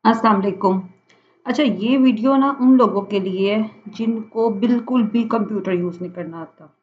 अस्सलाम वालेकुम। अच्छा, ये वीडियो ना उन लोगों के लिए है जिनको बिल्कुल भी कंप्यूटर यूज़ नहीं करना आता।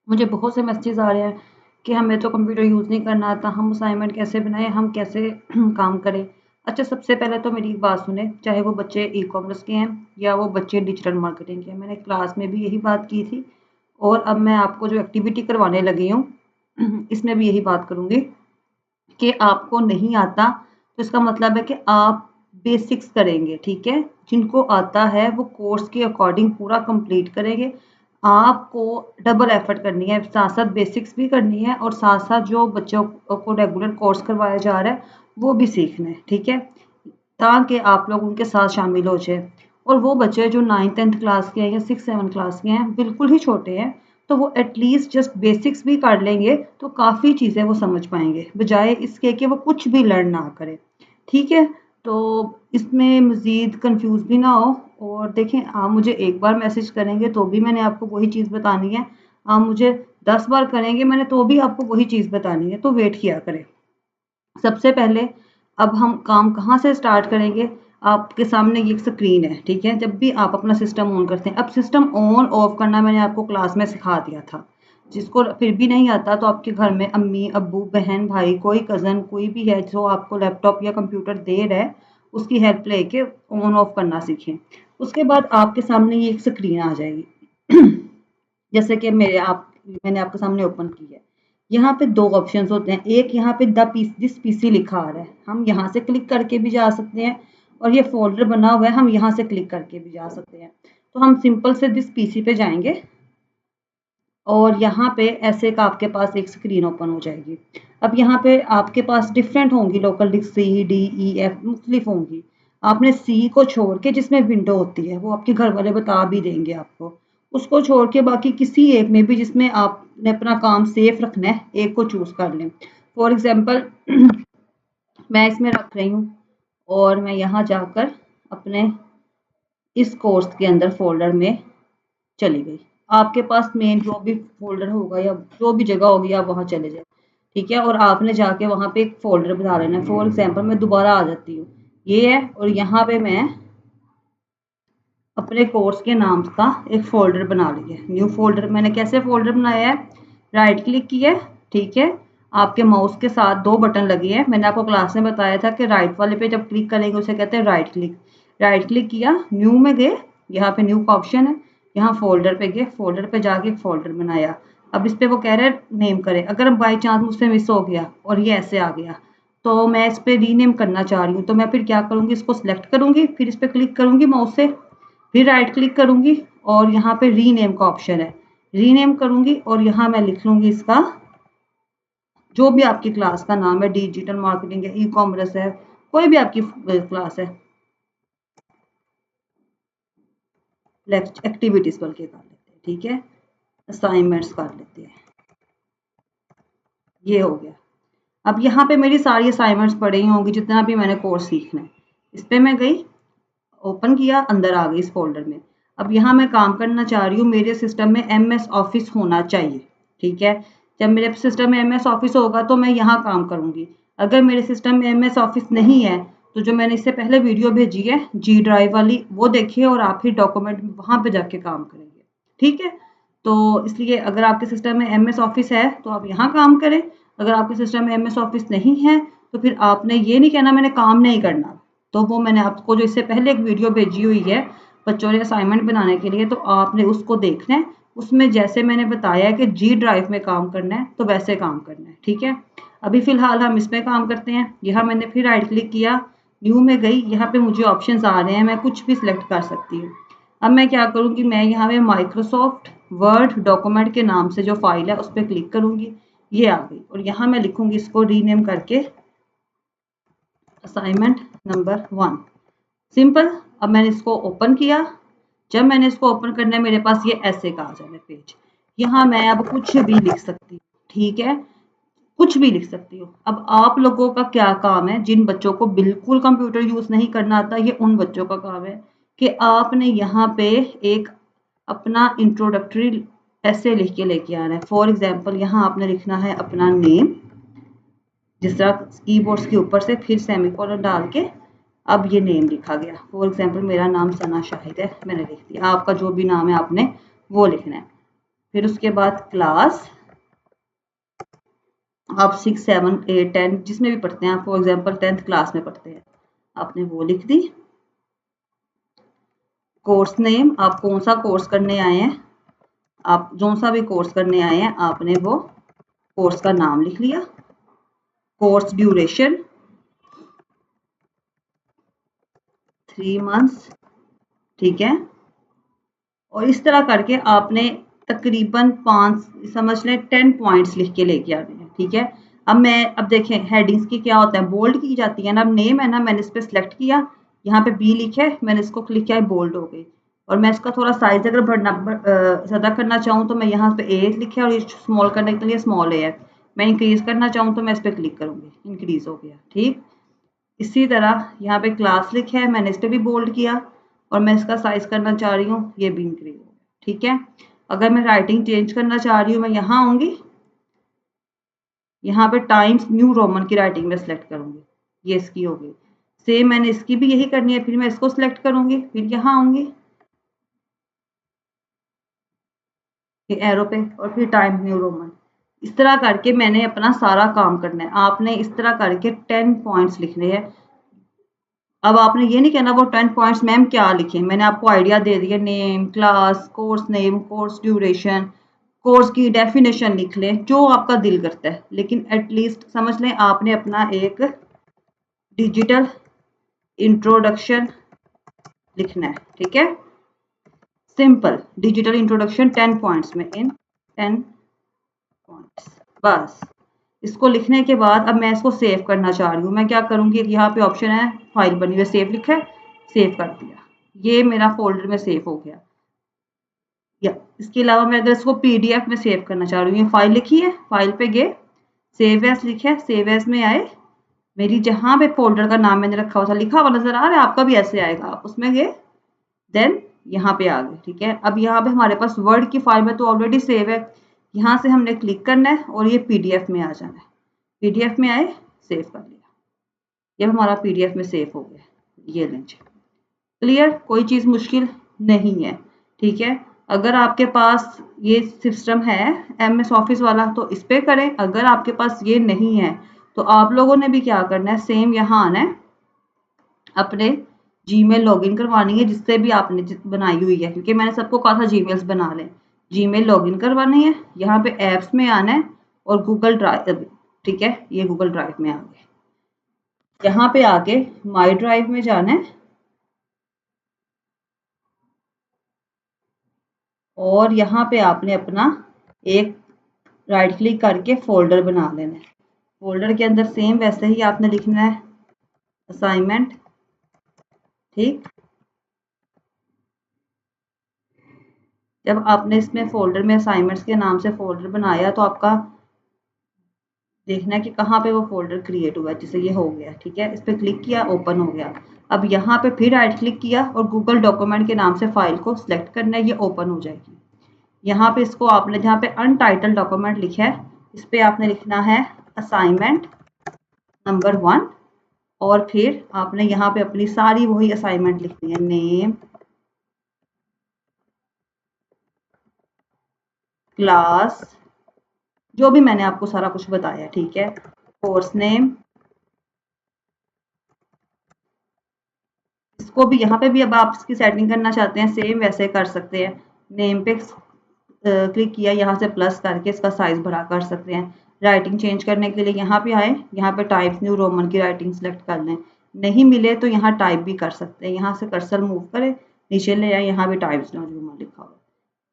मुझे बहुत से मैसेजेस आ रहे हैं कि हमें तो कंप्यूटर यूज़ नहीं करना आता, हम असाइनमेंट कैसे बनाएं, हम कैसे काम करें। अच्छा, सबसे पहले तो मेरी एक बात सुने, चाहे वो बच्चे ई कॉमर्स के हैं या वो बच्चे डिजिटल मार्केटिंग के हैं। मैंने क्लास में भी यही बात की थी और अब मैं आपको जो एक्टिविटी करवाने लगी हूँ इसमें भी यही बात करूँगी कि आपको नहीं आता तो इसका मतलब है कि आप बेसिक्स करेंगे, ठीक है। जिनको आता है वो कोर्स के अकॉर्डिंग पूरा कंप्लीट करेंगे। आपको डबल एफर्ट करनी है, साथ साथ बेसिक्स भी करनी है और साथ साथ जो बच्चों को रेगुलर कोर्स करवाया जा रहा है वो भी सीखना है, ठीक है, ताकि आप लोग उनके साथ शामिल हो जाए। और वो बच्चे जो 9th-10th क्लास के हैं या 6-7 क्लास के हैं, बिल्कुल ही छोटे हैं, तो वो एटलीस्ट जस्ट बेसिक्स भी कर लेंगे तो काफ़ी चीज़ें वो समझ पाएंगे, बजाय इसके कि वो कुछ भी लर्न ना करें, ठीक है। तो इसमें मज़ीद कंफ्यूज भी ना हो। और देखें, आप मुझे एक बार मैसेज करेंगे तो भी मैंने आपको वही चीज़ बतानी है, आप मुझे 10 बार करेंगे मैंने तो भी आपको वही चीज़ बतानी है, तो वेट किया करें। सबसे पहले अब हम काम कहाँ से स्टार्ट करेंगे। आपके सामने ये स्क्रीन है, ठीक है। जब भी आप अपना सिस्टम ऑन करते हैं, अब सिस्टम ऑन ऑफ करना मैंने आपको क्लास में सिखा दिया था। जिसको फिर भी नहीं आता तो आपके घर में अम्मी अब्बू बहन भाई कोई कज़न कोई भी है जो आपको लैपटॉप या कंप्यूटर दे रहा है, उसकी हेल्प लेके ऑन ऑफ करना सीखें। उसके बाद आपके सामने ये एक स्क्रीन आ जाएगी जैसे कि मैंने आपके सामने ओपन की है। यहाँ पे दो ऑप्शंस होते हैं, एक यहाँ पे दिस पीसी लिखा आ रहा है, हम यहाँ से क्लिक करके भी जा सकते हैं और ये फोल्डर बना हुआ है, हम यहाँ से क्लिक करके भी जा सकते हैं। तो हम सिंपल से दिस पीसी पे जाएंगे और यहाँ पे ऐसे का आपके पास एक स्क्रीन ओपन हो जाएगी। अब यहाँ पे आपके पास डिफरेंट होंगी local disk C D E F मुख्तलिफ होंगी। आपने सी को छोड़ के जिसमें विंडो होती है वो आपके घर वाले बता भी देंगे आपको, उसको छोड़ के बाकी किसी एक में भी जिसमें आपने अपना काम सेफ रखना है एक को चूज कर लें। फॉर एग्जाम्पल मैं इसमें रख रही हूँ और मैं यहाँ जाकर अपने इस कोर्स के अंदर फोल्डर में चली गई। आपके पास मेन जो भी फ़ोल्डर होगा या जो भी जगह होगी आप वहाँ चले जाएँ, ठीक है? और आपने जाके वहाँ पे एक फ़ोल्डर बना लेना है। फॉर एग्ज़ाम्पल मैं दोबारा आ जाती हूँ, ये है और यहाँ पे मैं अपने कोर्स के नाम का एक फ़ोल्डर बना लिया है। न्यू फ़ोल्डर मैंने कैसे फ़ोल्डर बनाया है? राइट क्लिक किया, ठीक है? आपके माउस के साथ 2 बटन लगे हैं। मैंने आपको क्लास में बताया था कि राइट वाले पे जब क्लिक करेंगे उसे कहते हैं राइट क्लिक। राइट क्लिक किया, न्यू में गए, यहाँ पे न्यू का ऑप्शन है, यहाँ फ़ोल्डर पे गए, फ़ोल्डर पे जाके एक फ़ोल्डर बनाया। अब इस पे वो कह रहा है नेम करें। अगर बाय चांस मुझसे मिस हो गया और ये ऐसे आ गया, तो मैं इस पे रीनेम करना चाह रही हूँ, तो मैं फिर क्या करूँगी, इसको सिलेक्ट करूँगी, फिर इस पे क्लिक करूँगी माउस से, फिर राइट क्लिक करूँगी और यहाँ पे रीनेम का ऑप्शन है, रीनेम करूँगी और यहाँ मैं लिख लूँगी इसका जो भी आपकी क्लास का नाम है, डिजिटल मार्केटिंग है, ई कॉमर्स है, कोई भी आपकी क्लास है, एक्टिविटीज बल्कि कर लेते हैं, ठीक है, असाइनमेंट्स कर लेते हैं, ये हो गया। अब यहाँ पे मेरी सारी असाइनमेंट्स पड़ी होंगी जितना भी मैंने कोर्स सीखना है। इस पे मैं गई, ओपन किया, अंदर आ गई इस फोल्डर में। अब यहाँ मैं काम करना चाह रही हूँ, मेरे सिस्टम में एमएस ऑफिस होना चाहिए, ठीक है। जब मेरे सिस्टम में एमएस ऑफिस होगा तो मैं यहाँ काम करूँगी। अगर मेरे सिस्टम में एमएस ऑफिस नहीं है तो जो मैंने इससे पहले वीडियो भेजी है जी ड्राइव वाली, वो देखिए और आप ही डॉक्यूमेंट वहाँ पे जाके काम करेंगे, ठीक है। तो इसलिए अगर आपके सिस्टम में एमएस ऑफिस है तो आप यहाँ काम करें, अगर आपके सिस्टम में एमएस ऑफिस नहीं है तो फिर आपने ये नहीं कहना मैंने काम नहीं करना। तो वो मैंने आपको जो इससे पहले एक वीडियो भेजी हुई है बच्चों ने असाइनमेंट बनाने के लिए, तो आपने उसको देखना है। उसमें जैसे मैंने बताया है कि जी ड्राइव में काम करना है तो वैसे काम करना है, ठीक है। अभी फ़िलहाल हम इसमें काम करते हैं। यहाँ मैंने फिर राइट क्लिक किया, न्यू में गई, यहाँ पे मुझे ऑप्शंस आ रहे हैं, मैं कुछ भी सिलेक्ट कर सकती हूँ। अब मैं क्या करूँगी, मैं यहाँ पे माइक्रोसॉफ्ट वर्ड डॉक्यूमेंट के नाम से जो फाइल है उस पर क्लिक करूँगी, ये आ गई और यहाँ मैं लिखूँगी इसको रीनेम करके असाइनमेंट नंबर 1, सिंपल। अब मैंने इसको ओपन किया, जब मैंने इसको ओपन करना है मेरे पास ये ऐसे का आ जाना पेज। यहाँ मैं अब कुछ भी लिख सकती हूँ, ठीक है, कुछ भी लिख सकती हूँ। अब आप लोगों का क्या काम है, जिन बच्चों को बिल्कुल कंप्यूटर यूज नहीं करना आता, ये उन बच्चों का काम है कि आपने यहाँ पे एक अपना इंट्रोडक्टरी ऐसे लिख के लेके आना है। फॉर एग्जाम्पल यहाँ आपने लिखना है अपना नेम, जिस तरह कीबोर्ड्स के ऊपर से फिर सेमीकोलन डाल के अब ये नेम लिखा गया। फॉर एग्जांपल मेरा नाम सना शाहिद है, मैंने लिख दिया। आपका जो भी नाम है आपने वो लिखना है। फिर उसके बाद क्लास, आप 6, 7, 8, 10 जिसमें भी पढ़ते हैं, आप फॉर एग्जांपल 10th क्लास में पढ़ते हैं, आपने वो लिख दी। कोर्स नेम, आप कौन सा कोर्स करने आए हैं, आप जो सा भी कोर्स करने आए हैं आपने वो कोर्स का नाम लिख लिया। कोर्स ड्यूरेशन 3 मंथ्स, ठीक है। और इस तरह करके आपने तकरीबन 5 समझ लें 10 पॉइंट्स लिख के लेके आने हैं, ठीक है। अब देखें हेडिंग्स की क्या होता है, बोल्ड की जाती है ना। अब नेम है ना, मैंने इस पर सिलेक्ट किया, यहाँ पे बी लिखे, मैंने इसको क्लिक किया, बोल्ड हो गई। और मैं इसका थोड़ा साइज अगर ज़्यादा करना चाहूँ तो मैं यहाँ पे ए लिखे, और ये स्मॉल करने के लिए स्मॉल ए है। मैं इंक्रीज करना चाहूँ तो मैं इस पर क्लिक करूँगी, इंक्रीज हो गया, ठीक। इसी तरह यहाँ पे क्लास लिखा है, मैंने इस पर भी बोल्ड किया, और मैं इसका साइज करना चाह रही हूँ, ये भी इंक्रीज हो गया, ठीक है। अगर मैं राइटिंग चेंज करना चाह रही हूँ, मैं यहाँ आऊँगी, यहाँ पे टाइम्स न्यू रोमन की राइटिंग में सेलेक्ट करूँगी, ये इसकी हो गई। सेम मैंने इसकी भी यही करनी है, फिर मैं इसको सिलेक्ट करूँगी, फिर यहाँ आऊँगी एरो पे, और फिर टाइम्स न्यू रोमन। इस तरह करके मैंने अपना सारा काम करना है। आपने इस तरह करके 10 पॉइंट्स लिखने हैं। अब आपने ये नहीं कहना वो 10 पॉइंट्स मैम क्या लिखें, मैंने आपको आइडिया दे दिया, name, class, course name, course duration, course की डेफिनेशन लिख लें, जो आपका दिल करता है। लेकिन एटलीस्ट समझ लें आपने अपना एक डिजिटल इंट्रोडक्शन लिखना है, ठीक है। सिंपल डिजिटल इंट्रोडक्शन 10 पॉइंट्स में, इन 10 पॉइंट्स, बस। इसको लिखने के बाद अब मैं इसको सेव करना चाह रही हूँ, मैं क्या करूँगी, यहाँ पे ऑप्शन है फाइल बनी हुई, सेव लिखा है, सेव कर दिया, ये मेरा फोल्डर में सेव हो गया। या इसके अलावा मैं अगर इसको पीडीएफ में सेव करना चाह रही हूँ, फाइल लिखी है, फाइल पे गए, सेव एज लिखा है, सेव एज में आए, मेरी जहाँ पे फोल्डर का नाम मैंने रखा हुआ था लिखा हुआ नजर आ रहा है, आपका भी ऐसे आएगा, आप उसमें गए, देन यहाँ पे आ गए, ठीक है। अब यहाँ पे हमारे पास वर्ड की फाइल में तो ऑलरेडी सेव है, यहाँ से हमने क्लिक करना है और ये पीडीएफ में आ जाना है। पीडीएफ में आए, सेव कर लिया, ये हमारा पीडीएफ में सेव हो गया, ये लेंगे। क्लियर, कोई चीज़ मुश्किल नहीं है, ठीक है। अगर आपके पास ये सिस्टम है एमएस ऑफिस वाला तो इस पे करें, अगर आपके पास ये नहीं है तो आप लोगों ने भी क्या करना है, सेम यहाँ आना है, अपने जीमेल लॉगिन करवानी है जिससे भी आपने बनाई हुई है, क्योंकि मैंने सबको कहा था जीमेल्स बना लें। जीमेल लॉगिन करवानी है, यहाँ पे ऐप्स में आना है और गूगल ड्राइव, ठीक है, ये गूगल ड्राइव में आ गए। यहाँ पे आके माई ड्राइव में जाना है और यहाँ पे आपने अपना एक राइट क्लिक करके फोल्डर बना लेना है। फोल्डर के अंदर सेम वैसे ही आपने लिखना है असाइनमेंट, ठीक। जब आपने इसमें फोल्डर में असाइनमेंट्स के नाम से फोल्डर बनाया तो आपका देखना है कि कहाँ पे वो फोल्डर क्रिएट हुआ है, जैसे ये हो गया, ठीक है। इस पर क्लिक किया, ओपन हो गया। अब यहाँ पे फिर राइट क्लिक किया और गूगल डॉक्यूमेंट के नाम से फाइल को सिलेक्ट करना है, ये ओपन हो जाएगी। यहाँ पे इसको आपने जहाँ पे अनटाइटल डॉक्यूमेंट लिखा है इस पे आपने लिखना है असाइनमेंट नंबर 1, और फिर आपने यहाँ पे अपनी सारी वही असाइनमेंट लिखनी है, नेम, क्लास, जो भी मैंने आपको सारा कुछ बताया, ठीक है, कोर्स नेम, इसको भी यहाँ पे भी अब आप इसकी सेटिंग करना चाहते हैं सेम वैसे कर सकते हैं। नेम पे क्लिक किया, यहाँ से प्लस करके इसका साइज बड़ा कर सकते हैं। राइटिंग चेंज करने के लिए यहाँ पे आए, यहाँ पे टाइप न्यू रोमन की राइटिंग सेलेक्ट कर लें, नहीं मिले तो यहाँ टाइप भी कर सकते हैं, यहाँ से कर्सर मूव करें, नीचे ले आए, यहाँ भी टाइप्स न्यू रोमन लिखा हुआ।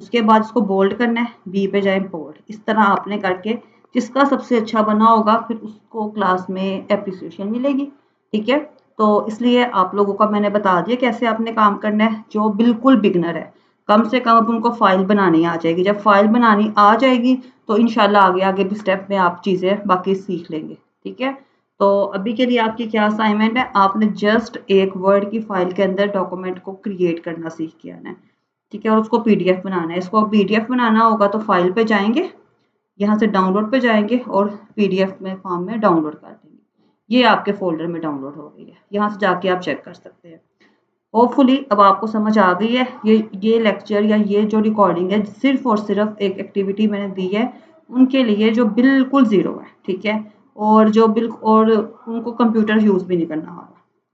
उसके बाद इसको बोल्ड करना है, बी पे जाए बोल्ड, इस तरह आपने करके जिसका सबसे अच्छा बना होगा फिर उसको क्लास में एप्रिसिएशन मिलेगी, ठीक है। तो इसलिए आप लोगों का मैंने बता दिया कैसे आपने काम करना है। जो बिल्कुल बिगनर है कम से कम अब उनको फाइल बनानी आ जाएगी, जब फाइल बनानी आ जाएगी तो इंशाल्लाह आगे आगे भी स्टेप में आप चीज़ें बाकी सीख लेंगे, ठीक है। तो अभी के लिए आपकी क्या असाइनमेंट है, आपने जस्ट एक वर्ड की फाइल के अंदर डॉक्यूमेंट को क्रिएट करना सीख के आना है, ठीक है, और उसको पीडीएफ बनाना है। इसको पीडीएफ बनाना होगा तो फाइल पे जाएंगे, यहाँ से डाउनलोड पे जाएंगे और पीडीएफ में फॉर्म में डाउनलोड कर देंगे। ये आपके फ़ोल्डर में डाउनलोड हो गई है, यहाँ से जाके आप चेक कर सकते हैं। होपफुली अब आपको समझ आ गई है। ये लेक्चर या ये जो रिकॉर्डिंग है सिर्फ़ और सिर्फ एक एक्टिविटी मैंने दी है उनके लिए जो बिल्कुल ज़ीरो है, ठीक है? और जो और उनको कंप्यूटर यूज़ भी नहीं करना आता।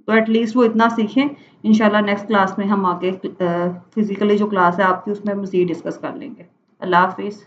तो एटलीस्ट वो इतना सीखें, इंशाल्लाह नेक्स्ट क्लास में हम आगे फिज़िकली जो क्लास है आपकी उसमें मज़ीद डिस्कस कर लेंगे। अल्लाह हाफ़िज़।